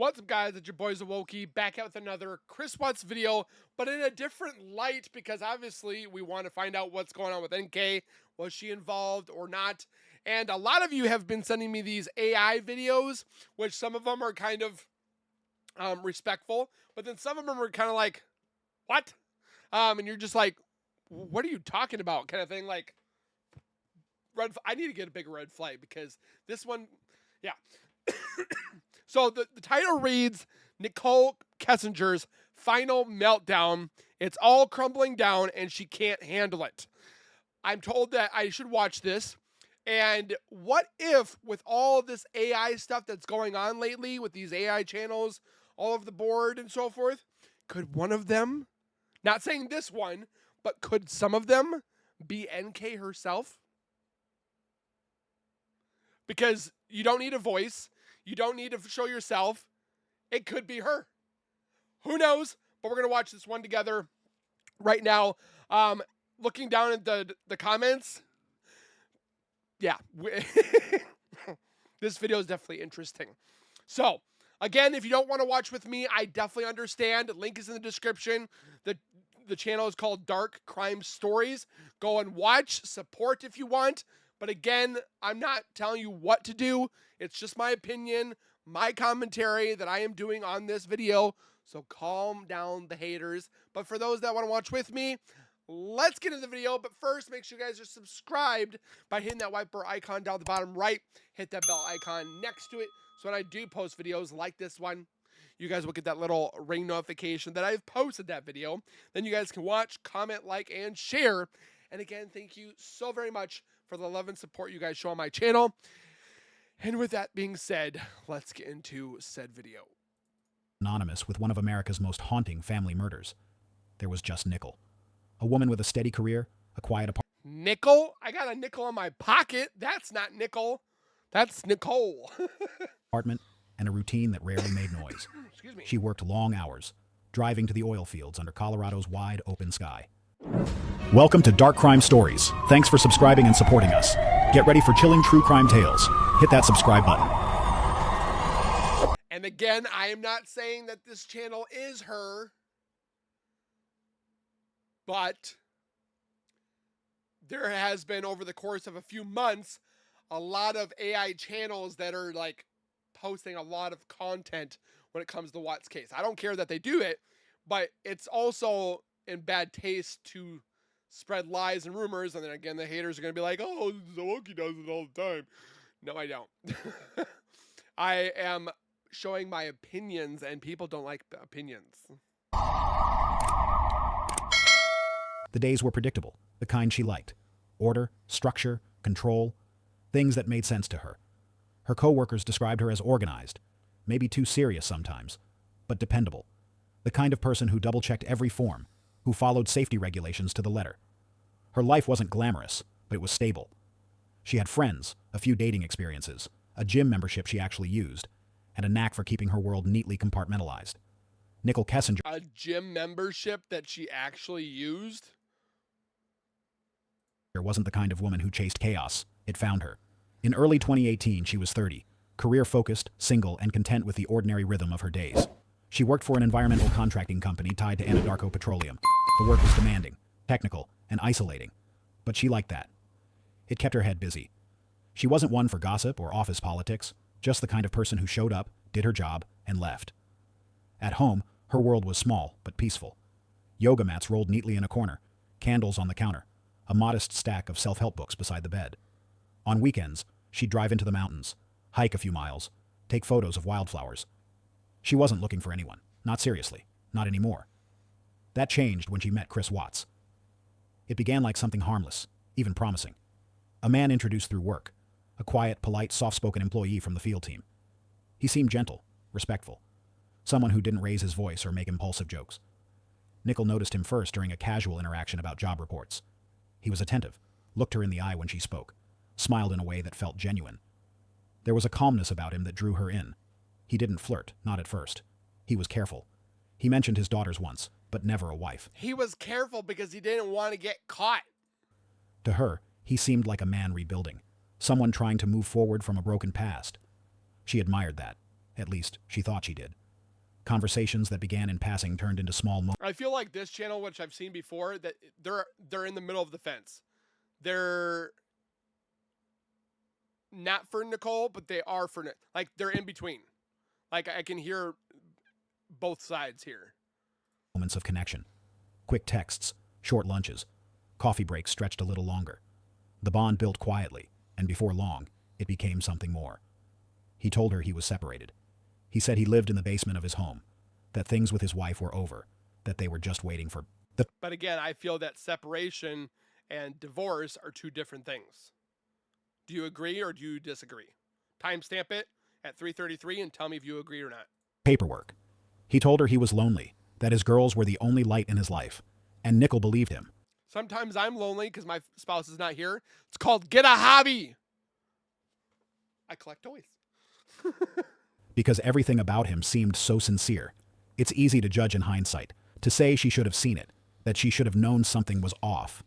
What's up, guys? It's your boys Awoki back out with another Chris Watts video, but in a different light because obviously we want to find out what's going on with NK. Was she involved or not? And a lot of you have been sending me these AI videos, which some of them are kind of respectful, but then some of them are kind of like, what? And you're just like, what are you talking about? Kind of thing. Like, I need to get a bigger red flag because this one, yeah. So the title reads Nichol Kessinger's final meltdown. It's all crumbling down and she can't handle it. I'm told that I should watch this. And what if, with all this AI stuff that's going on lately, with these AI channels all over the board and so forth, could one of them, not saying this one, but could some of them be NK herself? Because you don't need a voice. You don't need to show yourself. It could be her. Who knows? But we're going to watch this one together right now. Looking down at the comments. Yeah. This video is definitely interesting. So, again, if you don't want to watch with me, I definitely understand. The link is in the description. The channel is called Dark Crime Stories. Go and watch. Support if you want. But again, I'm not telling you what to do. It's just my opinion, my commentary that I am doing on this video. So calm down the haters. But for those that want to watch with me, let's get into the video. But first, make sure you guys are subscribed by hitting that white bar icon down the bottom right. Hit that bell icon next to it. So when I do post videos like this one, you guys will get that little ring notification that I've posted that video. Then you guys can watch, comment, like, and share. And again, thank you so very much for the love and support you guys show on my channel. And with that being said, let's get into said video. Anonymous with one of America's most haunting family murders. There was just Nichol, a woman with a steady career, a quiet apartment. Nickel? I got a nickel in my pocket. That's not Nickel. That's Nicole. Apartment and a routine that rarely made noise. Excuse me. She worked long hours, driving to the oil fields under Colorado's wide open sky. Welcome to Dark Crime Stories. Thanks for subscribing and supporting us. Get ready for chilling true crime tales. Hit that subscribe button. And again, I am not saying that this channel is her, but there has been, over the course of a few months, a lot of AI channels that are like posting a lot of content when it comes to Watts' case. I don't care that they do it, but it's also in bad taste to spread lies and rumors, and then again the haters are going to be like, oh, Awoki does it all the time. No, I don't. I am showing my opinions, and people don't like the opinions. The days were predictable, the kind she liked. Order, structure, control, things that made sense to her. Her co-workers described her as organized, maybe too serious sometimes, but dependable. The kind of person who double-checked every form, who followed safety regulations to the letter. Her life wasn't glamorous, but it was stable. She had friends, a few dating experiences, a gym membership she actually used, and a knack for keeping her world neatly compartmentalized. Nichol Kessinger. A gym membership that she actually used? Wasn't the kind of woman who chased chaos. It found her. In early 2018, she was 30, career-focused, single, and content with the ordinary rhythm of her days. She worked for an environmental contracting company tied to Anadarko Petroleum. The work was demanding, technical, and isolating, but she liked that. It kept her head busy. She wasn't one for gossip or office politics, just the kind of person who showed up, did her job, and left. At home, her world was small but peaceful. Yoga mats rolled neatly in a corner, candles on the counter, a modest stack of self-help books beside the bed. On weekends, she'd drive into the mountains, hike a few miles, take photos of wildflowers. She wasn't looking for anyone, not seriously, not anymore. That changed when she met Chris Watts. It began like something harmless, even promising. A man introduced through work, a quiet, polite, soft-spoken employee from the field team. He seemed gentle, respectful, someone who didn't raise his voice or make impulsive jokes. Nichol noticed him first during a casual interaction about job reports. He was attentive, looked her in the eye when she spoke, smiled in a way that felt genuine. There was a calmness about him that drew her in. He didn't flirt, not at first. He was careful. He mentioned his daughters once, but never a wife. He was careful because he didn't want to get caught. To her, he seemed like a man rebuilding, someone trying to move forward from a broken past. She admired that. At least, she thought she did. Conversations that began in passing turned into small moments. I feel like this channel, which I've seen before, that they're in the middle of the fence. They're not for Nichol, but they are for like they're in between. Like I can hear both sides here. Moments of connection. Quick texts, short lunches, coffee breaks stretched a little longer. The bond built quietly, and before long, it became something more. He told her he was separated. He said he lived in the basement of his home, that things with his wife were over, that they were just waiting for the... But again, I feel that separation and divorce are two different things. Do you agree or do you disagree? Timestamp it at 3:33 and tell me if you agree or not. Paperwork. He told her he was lonely, that his girls were the only light in his life, and Nichol believed him. Sometimes I'm lonely because my spouse is not here. It's called get a hobby. I collect toys. Because everything about him seemed so sincere. It's easy to judge in hindsight, to say she should have seen it, that she should have known something was off.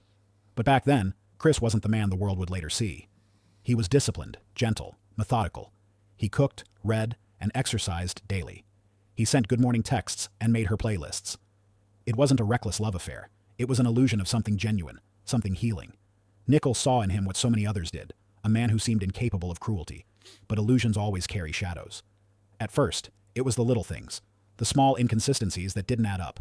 But back then, Chris wasn't the man the world would later see. He was disciplined, gentle, methodical. He cooked, read, and exercised daily. He sent good morning texts and made her playlists. It wasn't a reckless love affair. It was an illusion of something genuine, something healing. Nichol saw in him what so many others did, a man who seemed incapable of cruelty. But illusions always carry shadows. At first, it was the little things, the small inconsistencies that didn't add up.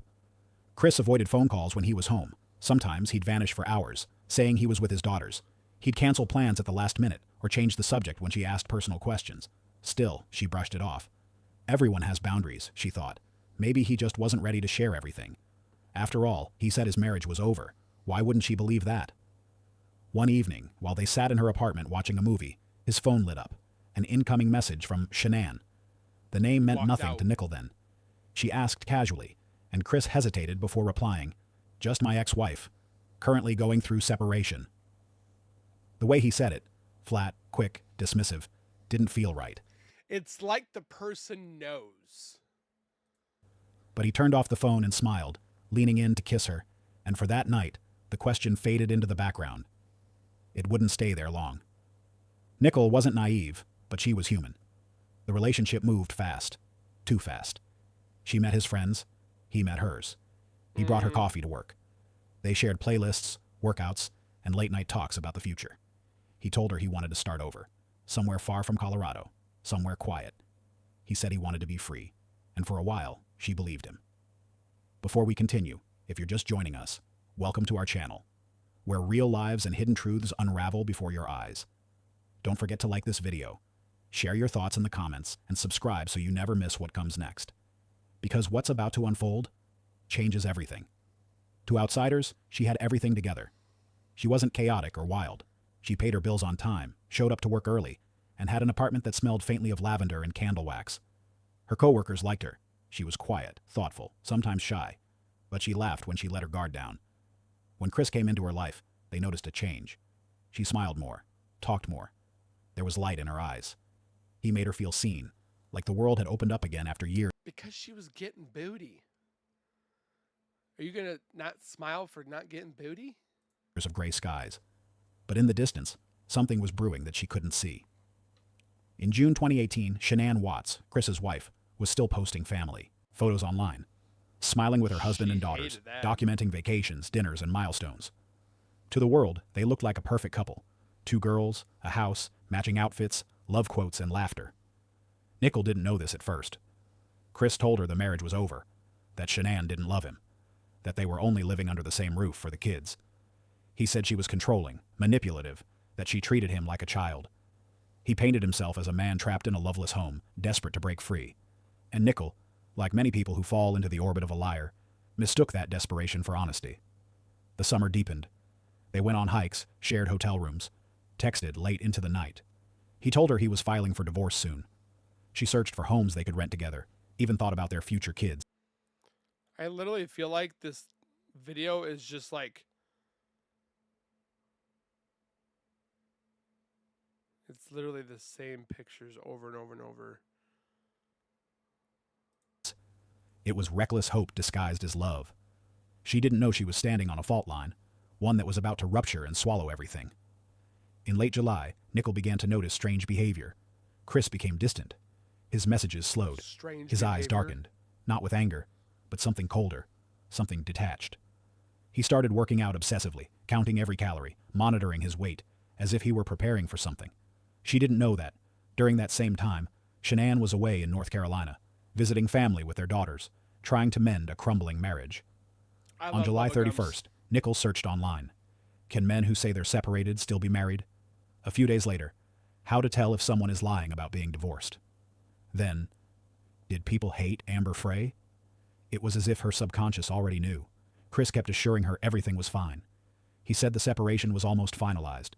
Chris avoided phone calls when he was home. Sometimes he'd vanish for hours, saying he was with his daughters. He'd cancel plans at the last minute or change the subject when she asked personal questions. Still, she brushed it off. Everyone has boundaries, she thought. Maybe he just wasn't ready to share everything. After all, he said his marriage was over. Why wouldn't she believe that? One evening, while they sat in her apartment watching a movie, his phone lit up. An incoming message from Shanann. The name meant nothing to Nichol then. She asked casually, and Chris hesitated before replying, "Just my ex-wife, currently going through separation." The way he said it, flat, quick, dismissive, didn't feel right. It's like the person knows. But he turned off the phone and smiled, leaning in to kiss her, and for that night, the question faded into the background. It wouldn't stay there long. Nichol wasn't naive, but she was human. The relationship moved fast. Too fast. She met his friends. He met hers. He brought her coffee to work. They shared playlists, workouts, and late-night talks about the future. He told her he wanted to start over, somewhere far from Colorado, somewhere quiet. He said he wanted to be free, and for a while, she believed him. Before we continue, if you're just joining us, welcome to our channel, where real lives and hidden truths unravel before your eyes. Don't forget to like this video, share your thoughts in the comments, and subscribe so you never miss what comes next. Because what's about to unfold changes everything. To outsiders, she had everything together. She wasn't chaotic or wild. She paid her bills on time, showed up to work early, and had an apartment that smelled faintly of lavender and candle wax. Her coworkers liked her. She was quiet, thoughtful, sometimes shy, but she laughed when she let her guard down. When Chris came into her life, they noticed a change. She smiled more, talked more. There was light in her eyes. He made her feel seen, like the world had opened up again after years. Because she was getting booty. Are you going to not smile for not getting booty? Of gray skies. But in the distance, something was brewing that she couldn't see. In June 2018, Shanann Watts, Chris's wife, was still posting family photos online, smiling with her husband and daughters, documenting vacations, dinners, and milestones. To the world, they looked like a perfect couple. 2 girls, a house, matching outfits, love quotes, and laughter. Nichol didn't know this at first. Chris told her the marriage was over, that Shanann didn't love him, that they were only living under the same roof for the kids. He said she was controlling, manipulative, that she treated him like a child. He painted himself as a man trapped in a loveless home, desperate to break free. And Nichol, like many people who fall into the orbit of a liar, mistook that desperation for honesty. The summer deepened. They went on hikes, shared hotel rooms, texted late into the night. He told her he was filing for divorce soon. She searched for homes they could rent together, even thought about their future kids. I literally feel like this video is just like, it's literally the same pictures over and over and over. It was reckless hope disguised as love. She didn't know she was standing on a fault line, one that was about to rupture and swallow everything. In late July, Nichol began to notice strange behavior. Chris became distant. His messages slowed. Strange His eyes behavior. darkened, not with anger, but something colder, something detached. He started working out obsessively, counting every calorie, monitoring his weight, as if he were preparing for something. She didn't know that, during that same time, Shanann was away in North Carolina, visiting family with their daughters, trying to mend a crumbling marriage. On July 31st, Nichol searched online. Can men who say they're separated still be married? A few days later, how to tell if someone is lying about being divorced. Then, did people hate Amber Frey? It was as if her subconscious already knew. Chris kept assuring her everything was fine. He said the separation was almost finalized.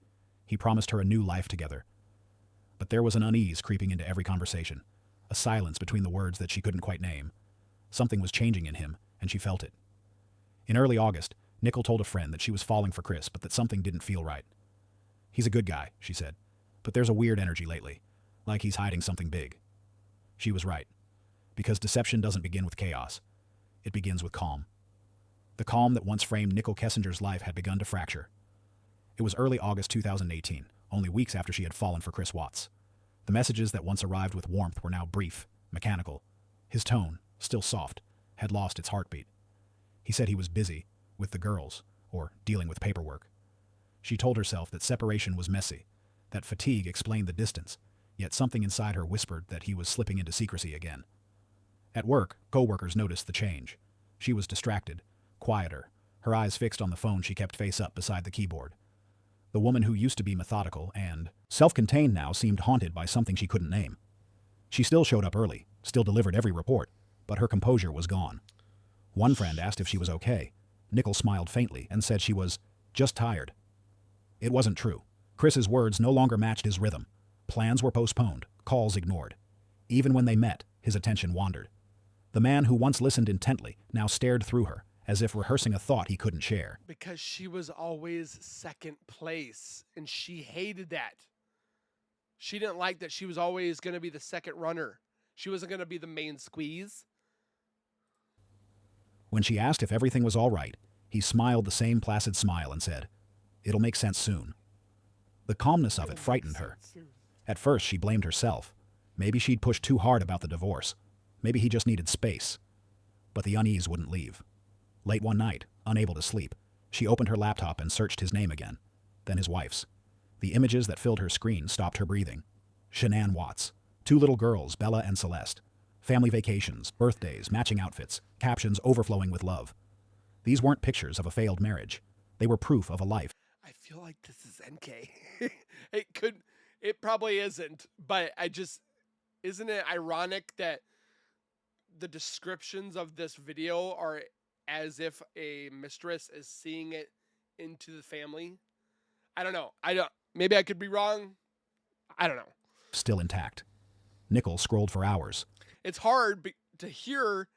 He promised her a new life together. But there was an unease creeping into every conversation, a silence between the words that she couldn't quite name. Something was changing in him, and she felt it. In early August, Nichol told a friend that she was falling for Chris, but that something didn't feel right. He's a good guy, she said, but there's a weird energy lately, like he's hiding something big. She was right, because deception doesn't begin with chaos. It begins with calm. The calm that once framed Nichol Kessinger's life had begun to fracture. It was early August 2018, only weeks after she had fallen for Chris Watts. The messages that once arrived with warmth were now brief, mechanical. His tone, still soft, had lost its heartbeat. He said he was busy, with the girls, or dealing with paperwork. She told herself that separation was messy, that fatigue explained the distance, yet something inside her whispered that he was slipping into secrecy again. At work, co-workers noticed the change. She was distracted, quieter, her eyes fixed on the phone she kept face up beside the keyboard. The woman who used to be methodical and self-contained now seemed haunted by something she couldn't name. She still showed up early, still delivered every report, but her composure was gone. One friend asked if she was okay. Nichol smiled faintly and said she was just tired. It wasn't true. Chris's words no longer matched his rhythm. Plans were postponed, calls ignored. Even when they met, his attention wandered. The man who once listened intently now stared through her, as if rehearsing a thought he couldn't share. Because she was always second place, and she hated that. She didn't like that she was always going to be the second runner. She wasn't going to be the main squeeze. When she asked if everything was all right, he smiled the same placid smile and said, "It'll make sense soon." The calmness of it frightened her. At first, she blamed herself. Maybe she'd pushed too hard about the divorce. Maybe he just needed space. But the unease wouldn't leave. Late one night, unable to sleep, she opened her laptop and searched his name again, then his wife's. The images that filled her screen stopped her breathing. Shanann Watts, 2 little girls, Bella and Celeste. Family vacations, birthdays, matching outfits, captions overflowing with love. These weren't pictures of a failed marriage. They were proof of a life. I feel like this is NK. It probably isn't, but isn't it ironic that the descriptions of this video are as if a mistress is seeing it into the family? I don't know. Maybe I could be wrong. I don't know. Still intact. Nichol scrolled for hours. It's hard to hear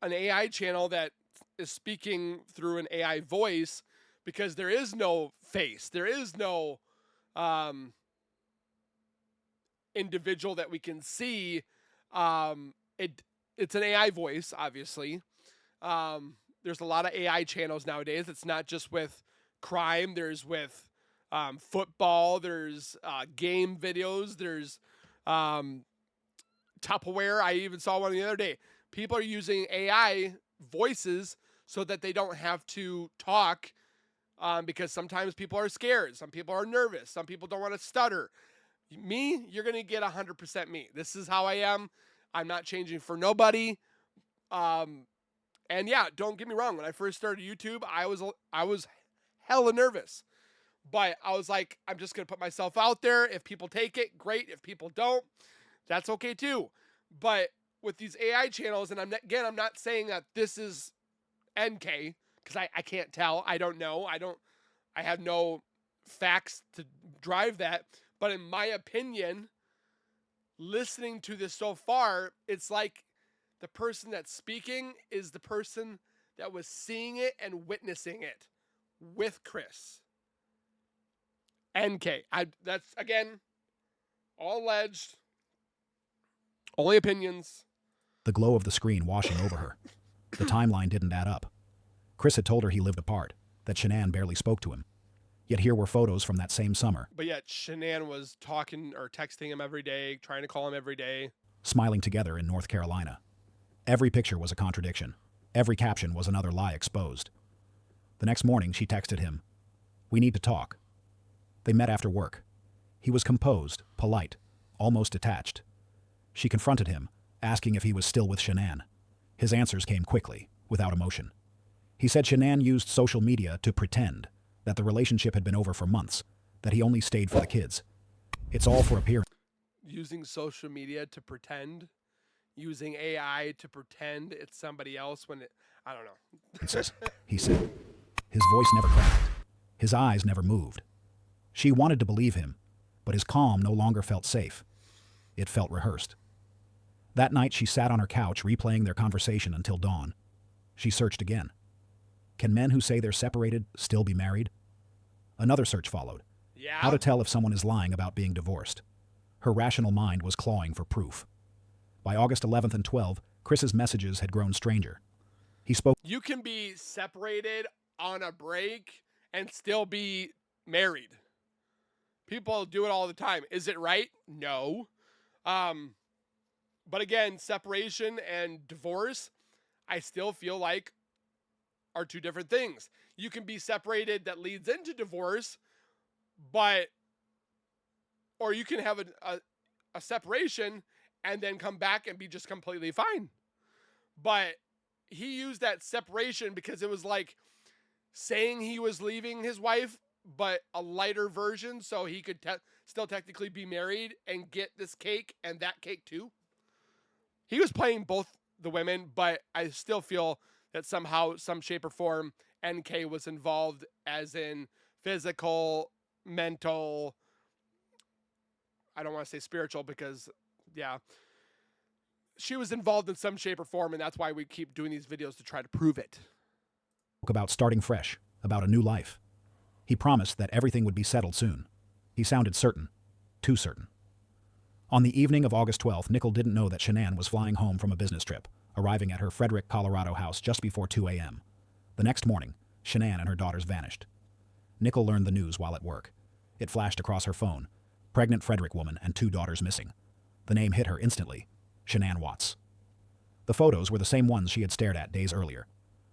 an AI channel that is speaking through an AI voice because there is no face. There is no individual that we can see. It's an AI voice, obviously. There's a lot of AI channels nowadays. It's not just with crime. There's with football. There's game videos. There's Tupperware. I even saw one the other day. People are using AI voices so that they don't have to talk because sometimes people are scared. Some people are nervous. Some people don't want to stutter. Me, you're going to get 100% me. This is how I am. I'm not changing for nobody. And yeah, don't get me wrong. When I first started YouTube, I was hella nervous. But I was like, I'm just going to put myself out there. If people take it, great. If people don't, that's okay too. But with these AI channels, and I'm not saying that this is NK, because I can't tell. I don't know. I have no facts to drive that. But in my opinion, listening to this so far, it's like the person that's speaking is the person that was seeing it and witnessing it with Chris. NK. That's, again, all alleged. Only opinions. The glow of the screen washing over her. The timeline didn't add up. Chris had told her he lived apart, that Shanann barely spoke to him. Yet here were photos from that same summer. But yet Shanann was talking or texting him every day, trying to call him every day. smiling together in North Carolina. Every picture was a contradiction. Every caption was another lie exposed. The next morning, she texted him, "We need to talk." They met after work. He was composed, polite, almost detached. She confronted him, asking if he was still with Shanann. His answers came quickly, without emotion. He said Shanann used social media to pretend that the relationship had been over for months, that he only stayed for the kids. It's all for appearance. Using social media to pretend, using AI to pretend it's somebody else when I don't know. He said. His voice never cracked. His eyes never moved. She wanted to believe him, but his calm no longer felt safe. It felt rehearsed. That night, she sat on her couch replaying their conversation until dawn. She searched again. Can men who say they're separated still be married? Another search followed. Yeah. How to tell if someone is lying about being divorced. Her rational mind was clawing for proof. By August 11th and 12th, Chris's messages had grown stranger. He spoke. You can be separated on a break and still be married. People do it all the time. Is it right? No. But again, separation and divorce, I still feel like are two different things. You can be separated that leads into divorce, or you can have a separation and then come back and be just completely fine. But he used that separation because it was like saying he was leaving his wife, but a lighter version, so he could still technically be married and get this cake and that cake too. He was playing both the women, but I still feel that somehow, some shape or form, NK was involved, as in physical, mental, I don't want to say spiritual because, yeah, she was involved in some shape or form, and that's why we keep doing these videos to try to prove it. About starting fresh, about a new life. He promised that everything would be settled soon. He sounded certain, too certain. On the evening of August 12th, Nichol didn't know that Shanann was flying home from a business trip, arriving at her Frederick, Colorado house just before 2 a.m. The next morning, Shanann and her daughters vanished. Nichol learned the news while at work. It flashed across her phone. Pregnant Frederick woman and 2 daughters missing. The name hit her instantly. Shanann Watts. The photos were the same ones she had stared at days earlier.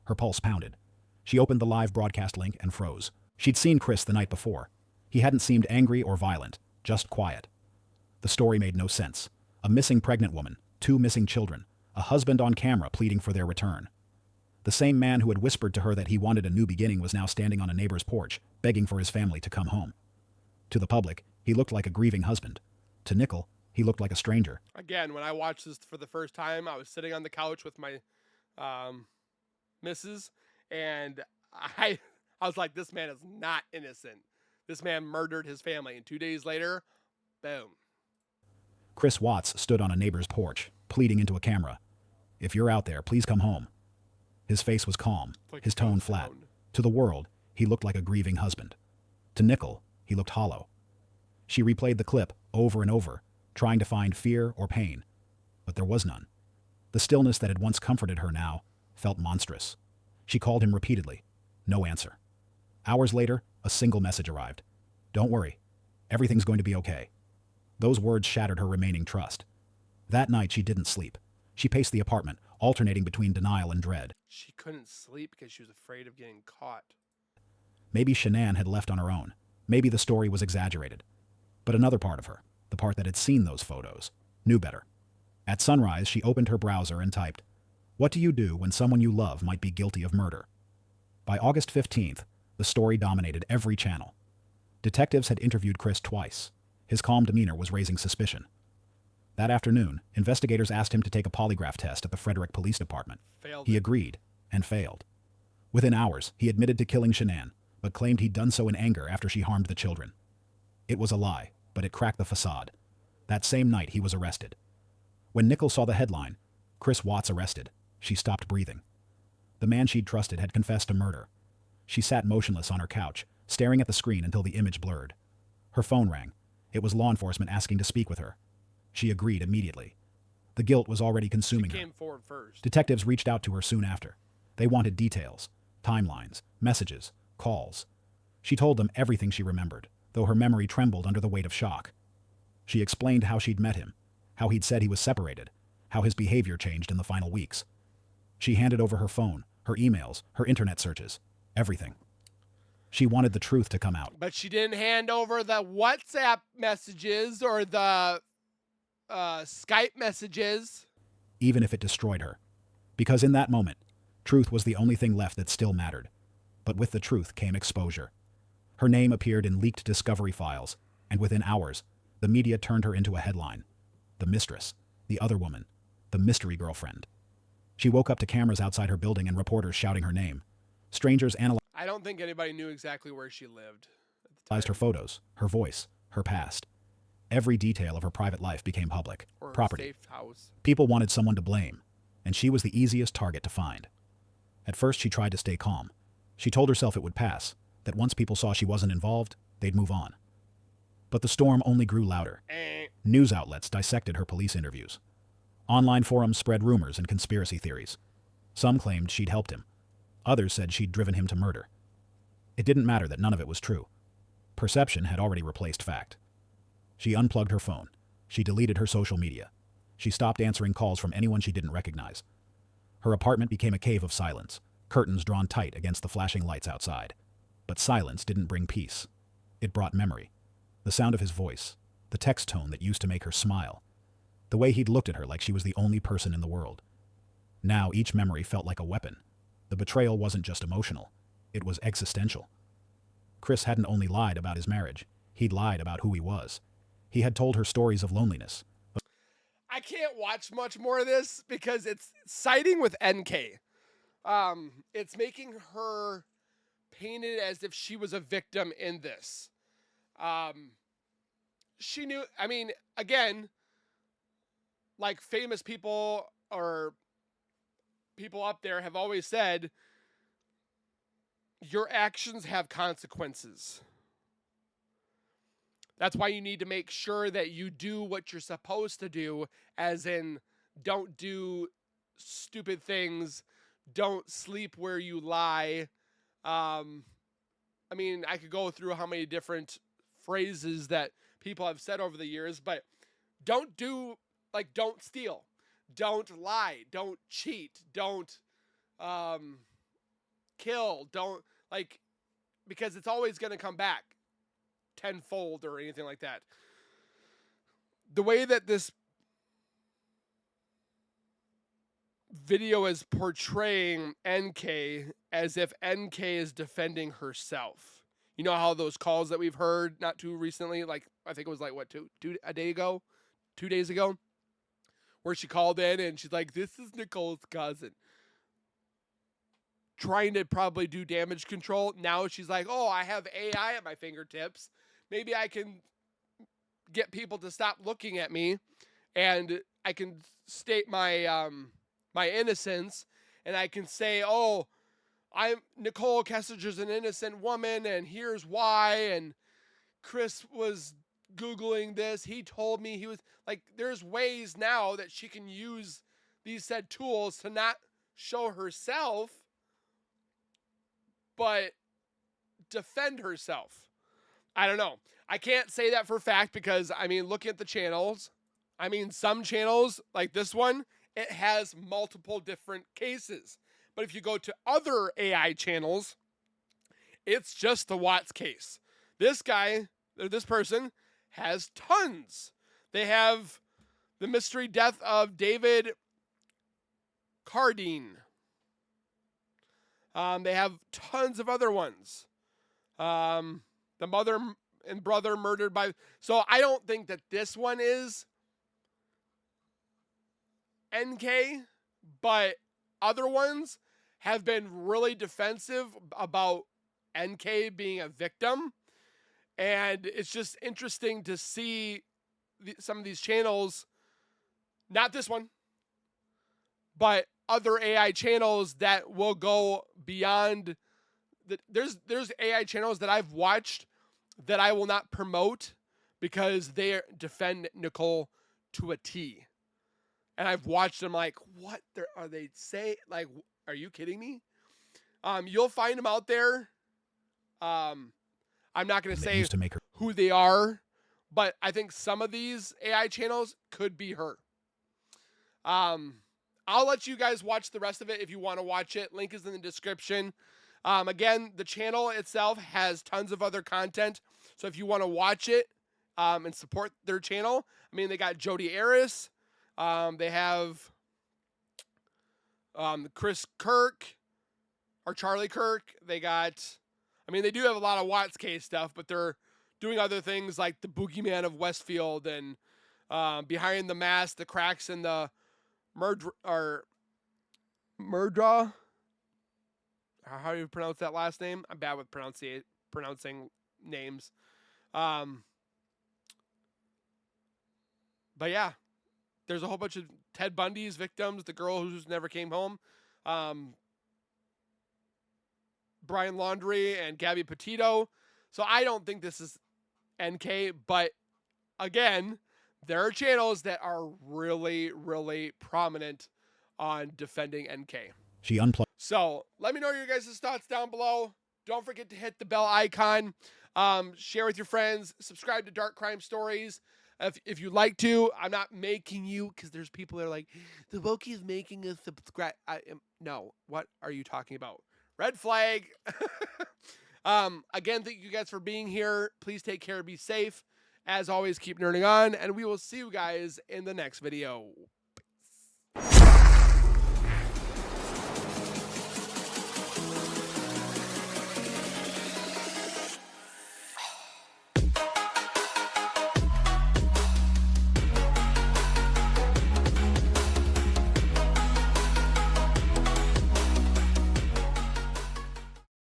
Her pulse pounded. She opened the live broadcast link and froze. She'd seen Chris the night before. He hadn't seemed angry or violent, just quiet. The story made no sense. A missing pregnant woman, 2 missing children, a husband on camera pleading for their return. The same man who had whispered to her that he wanted a new beginning was now standing on a neighbor's porch, begging for his family to come home. To the public, he looked like a grieving husband. To Nichol, he looked like a stranger. Again, when I watched this for the first time, I was sitting on the couch with my missus, and I was like, this man is not innocent. This man murdered his family, and 2 days later, boom. Chris Watts stood on a neighbor's porch, pleading into a camera. If you're out there, please come home. His face was calm, his tone flat. To the world, he looked like a grieving husband. To Nichol, he looked hollow. She replayed the clip over and over, trying to find fear or pain. But there was none. The stillness that had once comforted her now felt monstrous. She called him repeatedly. No answer. Hours later, a single message arrived. Don't worry. Everything's going to be okay. Those words shattered her remaining trust. That night, she didn't sleep. She paced the apartment, alternating between denial and dread. She couldn't sleep because she was afraid of getting caught. Maybe Shanann had left on her own. Maybe the story was exaggerated. But another part of her, the part that had seen those photos, knew better. At sunrise, she opened her browser and typed, "What do you do when someone you love might be guilty of murder?" By August 15th, the story dominated every channel. Detectives had interviewed Chris twice. His calm demeanor was raising suspicion. That afternoon, investigators asked him to take a polygraph test at the Frederick Police Department. He agreed, and failed. Within hours, he admitted to killing Shanann, but claimed he'd done so in anger after she harmed the children. It was a lie, but it cracked the facade. That same night, he was arrested. When Nichol saw the headline, "Chris Watts arrested," she stopped breathing. The man she'd trusted had confessed to murder. She sat motionless on her couch, staring at the screen until the image blurred. Her phone rang. It was law enforcement asking to speak with her. She agreed immediately. The guilt was already consuming her. She came forward first. Detectives reached out to her soon after. They wanted details, timelines, messages, calls. She told them everything she remembered, though her memory trembled under the weight of shock. She explained how she'd met him, how he'd said he was separated, how his behavior changed in the final weeks. She handed over her phone, her emails, her internet searches, everything. She wanted the truth to come out. But she didn't hand over the WhatsApp messages or the Skype messages. Even if it destroyed her. Because in that moment, truth was the only thing left that still mattered. But with the truth came exposure. Her name appeared in leaked discovery files, and within hours, the media turned her into a headline. The mistress, the other woman, the mystery girlfriend. She woke up to cameras outside her building and reporters shouting her name. Strangers I don't think anybody knew exactly where she lived at the analyzed her photos, her voice, her past. Every detail of her private life became public or property. safe house. People wanted someone to blame, and she was the easiest target to find. At first, she tried to stay calm. She told herself it would pass, that once people saw she wasn't involved, they'd move on. But the storm only grew louder. News outlets dissected her police interviews. Online forums spread rumors and conspiracy theories. Some claimed she'd helped him. Others said she'd driven him to murder. It didn't matter that none of it was true. Perception had already replaced fact. She unplugged her phone. She deleted her social media. She stopped answering calls from anyone she didn't recognize. Her apartment became a cave of silence, curtains drawn tight against the flashing lights outside. But silence didn't bring peace. It brought memory. The sound of his voice, the text tone that used to make her smile, the way he'd looked at her like she was the only person in the world. Now each memory felt like a weapon. The betrayal wasn't just emotional, it was existential. Chris hadn't only lied about his marriage, he'd lied about who he was. He had told her stories of loneliness. I can't watch much more of this because it's siding with NK. It's making her painted as if she was a victim in this. She knew, I mean, again, like famous people or people up there have always said, your actions have consequences. That's why you need to make sure that you do what you're supposed to do, as in don't do stupid things, don't sleep where you lie. I mean, I could go through how many different phrases that people have said over the years, but don't do, like, don't steal, don't lie, don't cheat, don't kill, don't, like, because it's always going to come back tenfold or anything like that. The way that this video is portraying NK as if NK is defending herself. You know how those calls that we've heard not too recently, like I think it was like what, a day ago, 2 days ago, where she called in and she's like, "This is Nicole's cousin," trying to probably do damage control. Now she's like, "Oh, I have AI at my fingertips. Maybe I can get people to stop looking at me, and I can state my my innocence, and I can say, oh, I'm Nichol Kessinger's an innocent woman, and here's why, and Chris was Googling this. He told me he was," like, there's ways now that she can use these said tools to not show herself, but defend herself. I don't know. I can't say that for a fact because, I mean, looking at the channels, I mean, some channels, like this one, it has multiple different cases. But if you go to other AI channels, it's just the Watts case. This guy, or this person, has tons. They have the mystery death of David Cardine. They have tons of other ones. The mother and brother murdered by... So I don't think that this one is NK, but other ones have been really defensive about NK being a victim. And it's just interesting to see some of these channels, not this one, but other AI channels that will go beyond... There's AI channels that I've watched that I will not promote because they defend Nichol to a T. And I've watched them like, what are they saying? Like, are you kidding me? You'll find them out there. I'm not going to say who they are, but I think some of these AI channels could be her. I'll let you guys watch the rest of it if you want to watch it. Link is in the description. Again, the channel itself has tons of other content, so if you want to watch it and support their channel, I mean, they got Jodi Arias, they have Chris Kirk or Charlie Kirk. They got, I mean, they do have a lot of Watts case stuff, but they're doing other things like the Boogeyman of Westfield and Behind the Mask, the cracks in the murder. How do you pronounce that last name? I'm bad with pronouncing names. But yeah, there's a whole bunch of Ted Bundy's victims, the girl who's never came home, Brian Laundrie and Gabby Petito. So I don't think this is NK, but again, there are channels that are really, really prominent on defending NK. She unplugged. So let me know your guys' thoughts down below. Don't forget to hit the bell icon. Share with your friends. Subscribe to Dark Crime Stories if you'd like to. I'm not making you, because there's people that are like, the Wokey is making us subscribe. No, what are you talking about? Red flag. Again, thank you guys for being here. Please take care. Be safe. As always, keep nerding on, and we will see you guys in the next video. Peace.